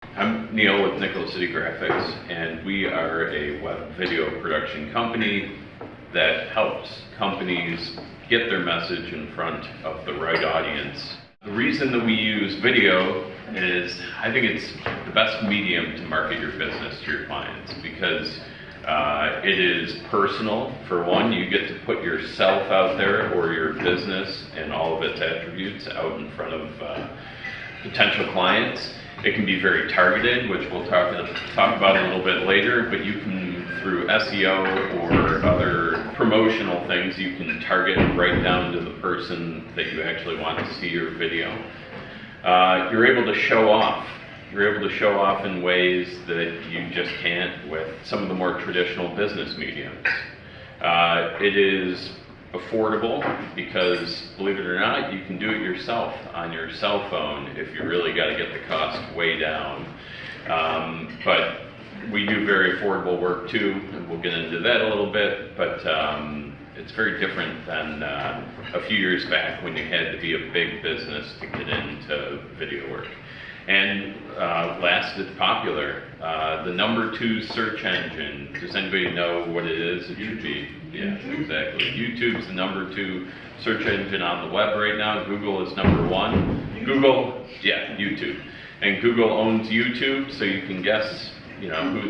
I'm Neil with Nicholas City Graphics, and we are a web video production company that helps companies get their message in front of the right audience. The reason that we use video is I think it's the best medium to market your business to your clients because it is personal. For one, you get to put yourself out there or your business and all of its attributes out in front of potential clients. It can be very targeted, which we'll talk about a little bit later, but you can, through SEO or other promotional things, you can target right down to the person that you actually want to see your video. You're able to show off. You're able to show off in ways that you just can't with some of the more traditional business mediums. It is affordable because, believe it or not, you can do it yourself on your cell phone if you really got to get the cost way down. But we do very affordable work too, and we'll get into that a little bit, but it's very different than a few years back when you had to be a big business to get into video work. And last, it's popular. The number 2 search engine. Does anybody know what it is? It should be, yeah, exactly. YouTube's the number 2 search engine on the web right now. Google is number 1. Google, yeah, YouTube. And Google owns YouTube, so you can guess,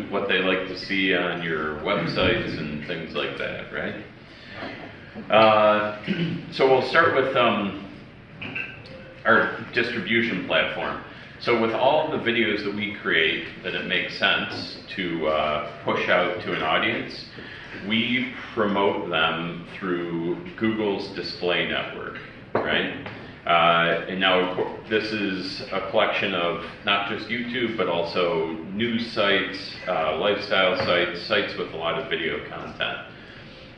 what they like to see on your websites and things like that, right? So we'll start with our distribution platform. So with all the videos that we create that it makes sense to push out to an audience, we promote them through Google's display network, right? And now this is a collection of not just YouTube, but also news sites, lifestyle sites, sites with a lot of video content.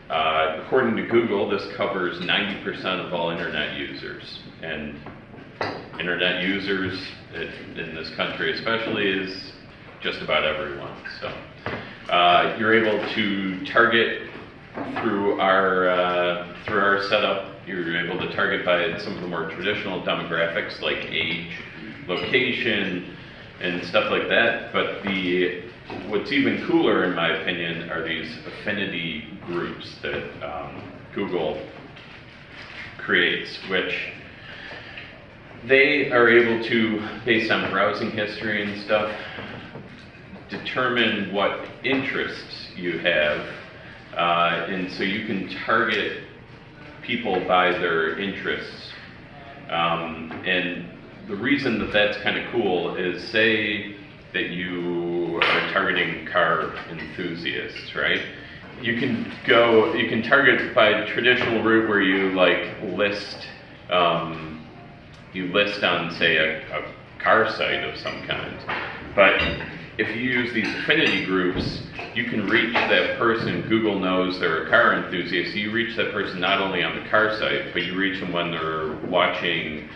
According to Google, this covers 90% of all internet users. And internet users in this country especially is just about everyone. So you're able to target through our setup. You're able to target by some of the more traditional demographics like age, location, and stuff like that. But what's even cooler, in my opinion, are these affinity groups that Google creates, which they are able to, based on browsing history and stuff, determine what interests you have, and so you can target people by their interests. And the reason that that's kind of cool is, say that you are targeting car enthusiasts, right? You can target by the traditional route where you list on, say, a car site of some kind. But if you use these affinity groups, you can reach that person. Google knows they're a car enthusiast, so you reach that person not only on the car site, but you reach them when they're watching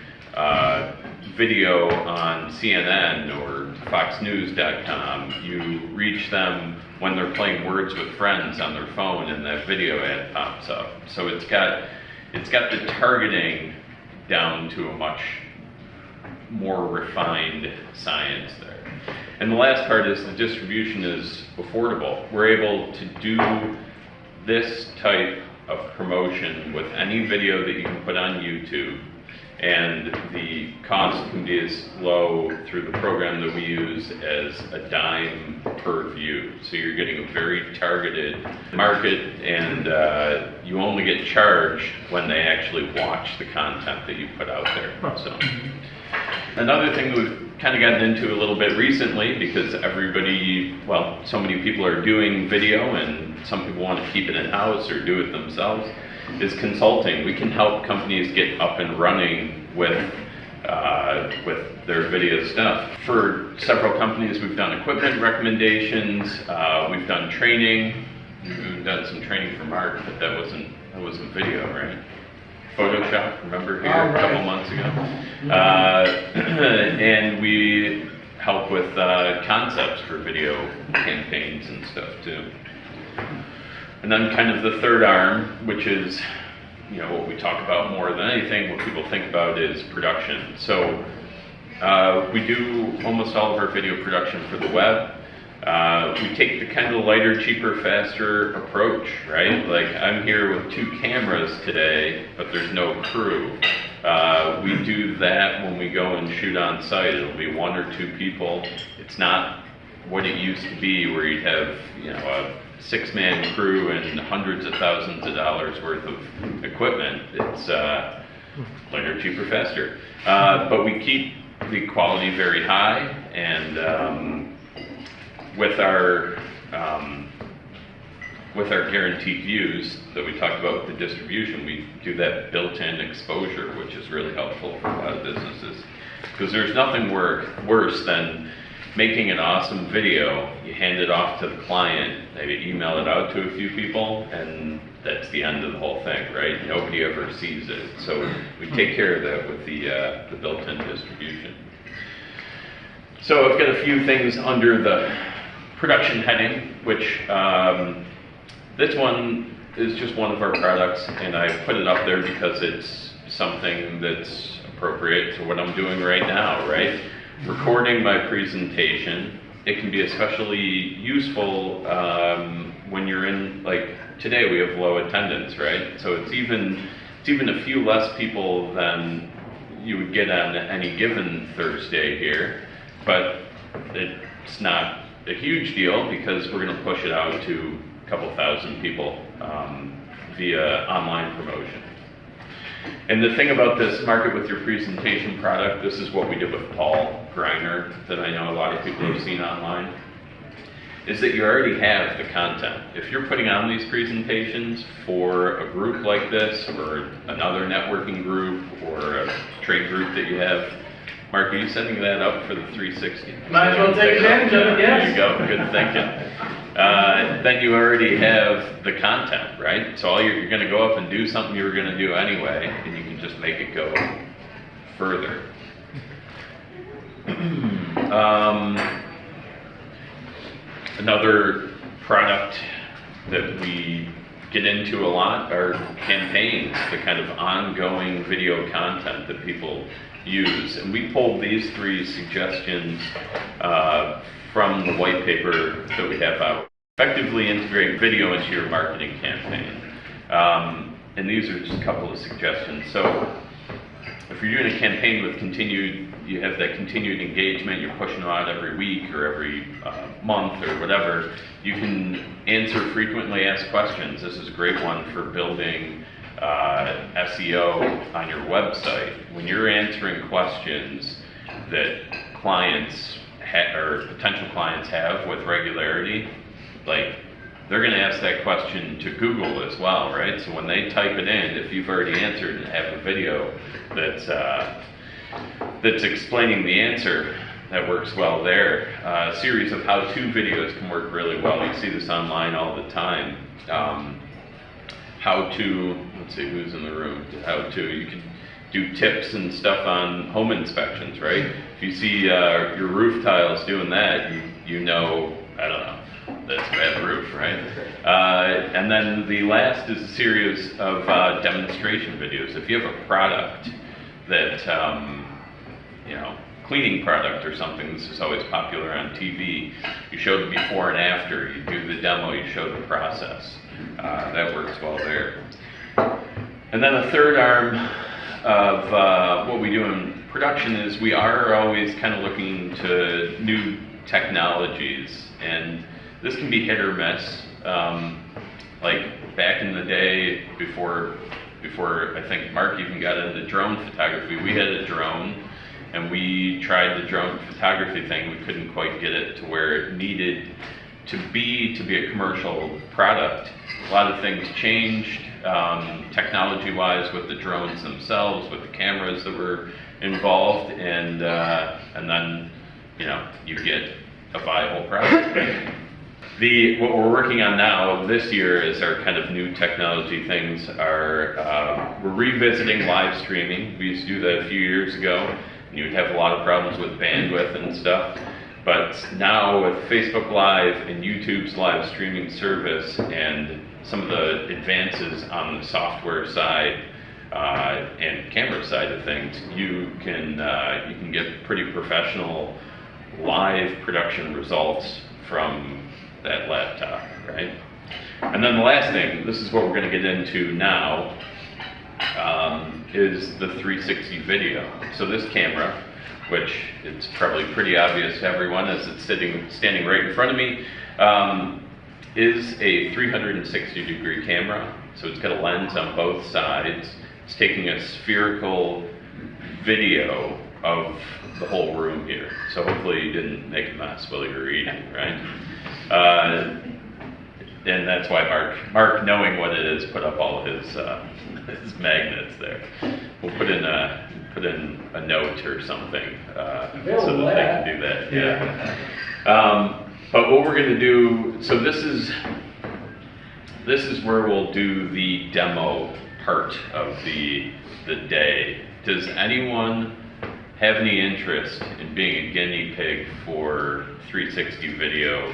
video on CNN or FoxNews.com. You reach them when they're playing Words with Friends on their phone and that video ad pops up. So it's got the targeting down to a much more refined science there. And the last part is the distribution is affordable. We're able to do this type of promotion with any video that you can put on YouTube, and the cost can be as low through the program that we use as $0.10 per view. So you're getting a very targeted market, and you only get charged when they actually watch the content that you put out there. So another thing that we've kind of gotten into a little bit recently, because so many people are doing video and some people want to keep it in-house or do it themselves, is consulting. We can help companies get up and running with their video stuff. For several companies, we've done equipment recommendations, we've done training. We've done some training for Mark, but that wasn't video, right? Photoshop, remember here a couple months ago? And we help with concepts for video campaigns and stuff too. And then kind of the third arm, which is what we talk about more than anything, what people think about is production. So We do almost all of our video production for the web. We take the kind of lighter, cheaper, faster approach, right? Like, I'm here with 2 cameras today, but there's no crew. We do that when we go and shoot on site. It'll be 1 or 2 people. It's not what it used to be, where you'd have, you know, a 6-man crew and hundreds of thousands of dollars worth of equipment. It's lighter, cheaper, faster. But we keep the quality very high, and with our guaranteed views that we talked about with the distribution, we do that built-in exposure, which is really helpful for a lot of businesses. Because there's nothing worse than making an awesome video, you hand it off to the client, maybe email it out to a few people, and that's the end of the whole thing, right? Nobody ever sees it. So we take care of that with the built-in distribution. So I've got a few things under the production heading, which this one is just one of our products, and I put it up there because it's something that's appropriate to what I'm doing right now, right? Recording my presentation. It can be especially useful when you're in, like today we have low attendance, right? So it's even a few less people than you would get on any given Thursday here, but it's not a huge deal because we're going to push it out to a couple thousand people via online promotion. And the thing about this market with your presentation product, this is what we did with Paul Greiner, that I know a lot of people have seen online, is that you already have the content. If you're putting on these presentations for a group like this, or another networking group, or a trade group that you have, Mark, are you setting that up for the 360? Might as well take advantage of it, yes. There you go, good thinking. Then you already have the content, right? So you're going to go up and do something you were going to do anyway, and you can just make it go further. Another product that we get into a lot are campaigns, the kind of ongoing video content that people use. And we pulled these 3 suggestions from the white paper that we have out. Effectively integrate video into your marketing campaign. And these are just a couple of suggestions. So if you're doing a campaign with you have that continued engagement, you're pushing them out every week or every month or whatever, you can answer frequently asked questions. This is a great one for building SEO on your website. When you're answering questions that clients or potential clients have with regularity, like, they're going to ask that question to Google as well, right? So when they type it in, if you've already answered and have a video that's explaining the answer, that works well there. A series of how-to videos can work really well. You see this online all the time. Let's see who's in the room. You can do tips and stuff on home inspections, right? If you see your roof tiles doing that, you know, I don't know, that's a bad roof, right? And then the last is a series of demonstration videos. If you have a product that, cleaning product or something, this is always popular on TV, you show the before and after, you do the demo, you show the process. That works well there. And then the third arm of what we do in production is we are always kind of looking to new technologies, and this can be hit or miss. Like back in the day, before I think Mark even got into drone photography, we had a drone, and we tried the drone photography thing. We couldn't quite get it to where it needed to be a commercial product. A lot of things changed technology-wise with the drones themselves, with the cameras that were involved, and then you get a viable product. What we're working on now this year is our kind of new technology things are, we're revisiting live streaming. We used to do that a few years ago, and you would have a lot of problems with bandwidth and stuff. But now with Facebook Live and YouTube's live streaming service and some of the advances on the software side, and camera side of things, you can get pretty professional live production results from that laptop, right? And then the last thing, this is what we're going to get into now, is the 360 video. So this camera, which it's probably pretty obvious to everyone as it's standing right in front of me, is a 360-degree camera. So it's got a lens on both sides. It's taking a spherical video of the whole room here. So hopefully you didn't make a mess while you were eating, right? And that's why Mark, knowing what it is, put up all his magnets there. We'll put in a note or something so that they can do that. Yeah. But what we're going to do, so this is where we'll do the demo part of the day. Does anyone have any interest in being a guinea pig for 360 video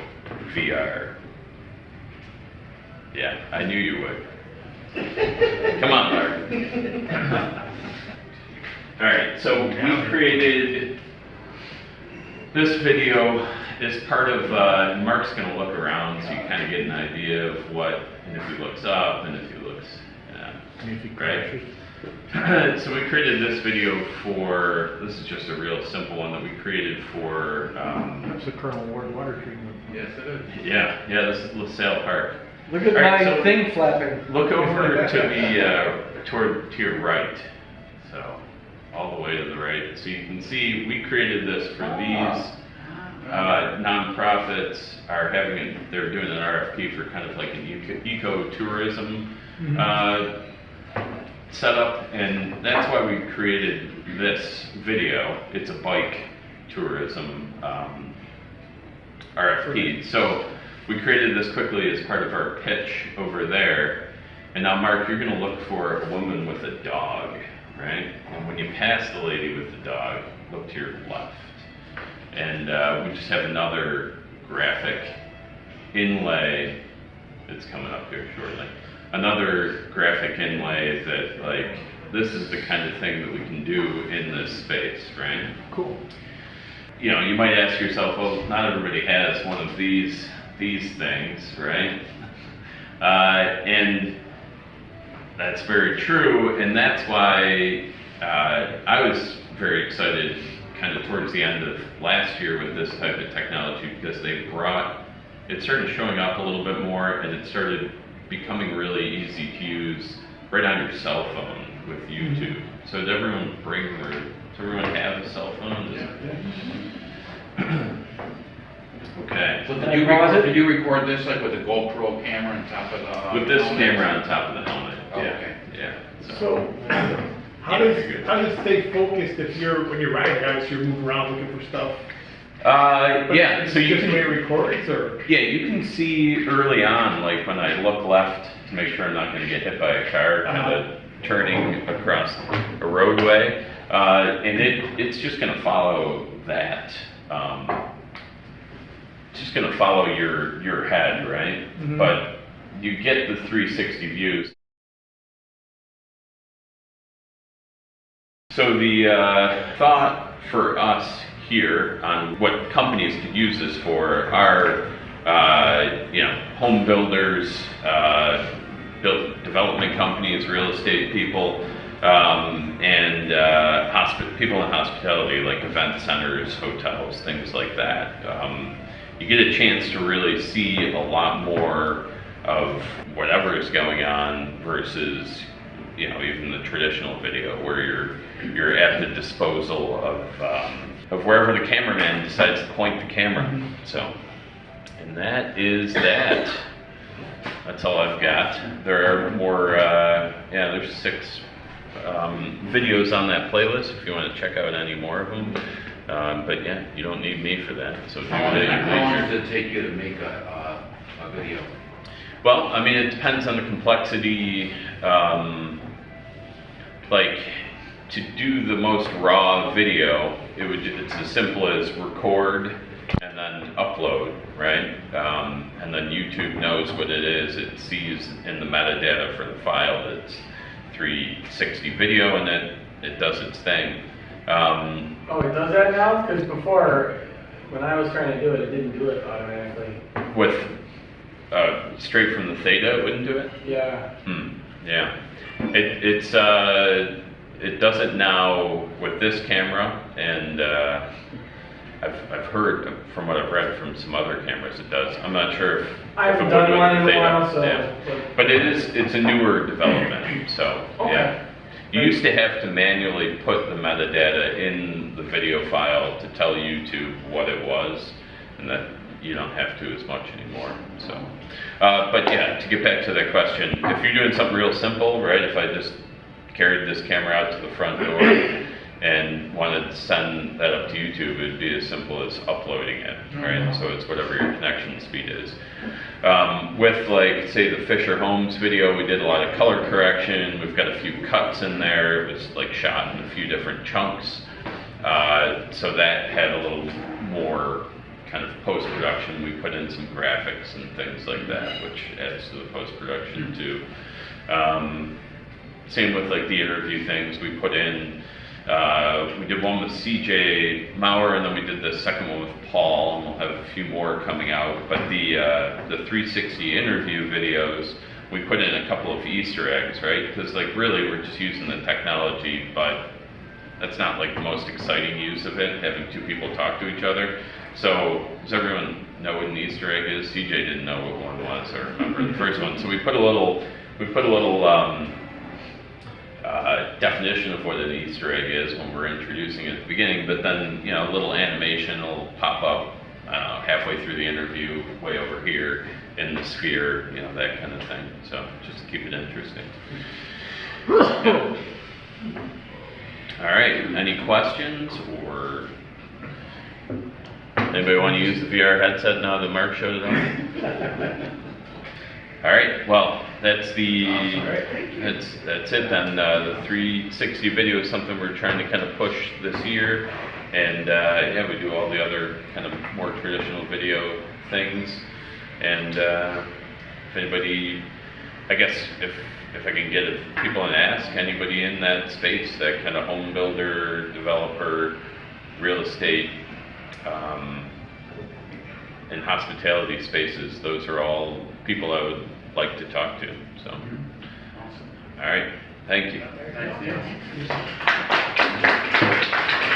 VR? Yeah, I knew you would. Come on, Mark. All right, so we created this video as part of, Mark's going to look around so you kind of get an idea of what, and if he looks up, and if he looks, right? So we created this video for, this is just a real simple one that we created for... That's the Colonel Ward water treatment. Yes, it is. Yeah, this is LaSalle Park. Look at my thing flapping. Look over to the, to your right. So, all the way to the right. So you can see we created this for these nonprofits they're doing an RFP for kind of like an eco-tourism setup, and that's why we created this video. It's a bike tourism RFP. So we created this quickly as part of our pitch over there. And now, Mark, you're going to look for a woman with a dog, right? And when you pass the lady with the dog, look to your left. And we just have another graphic inlay that's coming up here shortly. Another graphic inlay that, like, this is the kind of thing that we can do in this space, right? Cool. You know, you might ask yourself, well, not everybody has one of these things, right? And that's very true, and that's why I was very excited kind of towards the end of last year with this type of technology, because it started showing up a little bit more, and it started becoming really easy to use right on your cell phone with YouTube. So does everyone have a cell phone? Okay. So did you record this like with a GoPro camera on top of the with this camera on top of the helmet. Oh, yeah. okay. Yeah. So, how does it stay focused when you're riding, guys, you're moving around looking for stuff? Yeah, so you just can records or? Yeah, you can see early on, like when I look left to make sure I'm not going to get hit by a car, kind of turning across a roadway, and it's just going to follow that. It's just going to follow your head, right? Mm-hmm. But you get the 360 views. So the thought for us here on what companies could use this for are, home builders, development companies, real estate people, and people in hospitality, like event centers, hotels, things like that. You get a chance to really see a lot more of whatever is going on versus, even the traditional video where you're at the disposal of wherever the cameraman decides to point the camera. So, and that is that. That's all I've got. There are more, there's 6 videos on that playlist if you want to check out any more of them. But yeah, you don't need me for that. So how long does it take you to make a video? Well, I mean, it depends on the complexity. Like, to do the most raw video, it's as simple as record and then upload, right? And then YouTube knows what it is. It sees in the metadata for the file 360 video, and then it does its thing. Oh, it does that now? Because before, when I was trying to do it, it didn't do it automatically. With straight from the Theta, it wouldn't do it? Yeah. Yeah. It does it now with this camera, and I've heard from what I've read from some other cameras it does. I'm not sure if I haven't it done would one in with a the Theta. while, so. Yeah. But it's a newer development, so Okay. yeah. You used to have to manually put the metadata in the video file to tell YouTube what it was, and that you don't have to as much anymore. So, but yeah, to get back to that question, if you're doing something real simple, right? If I just carried this camera out to the front door and wanted to send that up to YouTube, it'd be as simple as uploading it, right? So it's whatever your connection speed is. With like, say the Fisher Homes video, we did a lot of color correction. We've got a few cuts in there. It was like shot in a few different chunks. So that had a little more kind of post-production. We put in some graphics and things like that, which adds to the post-production too. Same with like the interview things we put in. We did one with CJ Maurer, and then we did the second one with Paul, and we'll have a few more coming out. But the 360 interview videos, we put in a couple of Easter eggs, right? Because like really we're just using the technology, but that's not like the most exciting use of it, having two people talk to each other. So does everyone know what an Easter egg is? CJ didn't know what one was, I remember the first one. So we put a little definition of what an Easter egg is when we're introducing it at the beginning, but then, you know, a little animation will pop up halfway through the interview, way over here in the sphere, you know, that kind of thing. So just to keep it interesting. Yeah. All right, any questions, or anybody want to use the VR headset now that Mark showed it on? All right, well, that's it then. The 360 video is something we're trying to kind of push this year, and yeah, we do all the other kind of more traditional video things. And if anybody, I guess if I can get people and ask anybody in that space, that kind of home builder, developer, real estate, and hospitality spaces, those are all people I would like to talk to. So, all right, thank you. Thank you.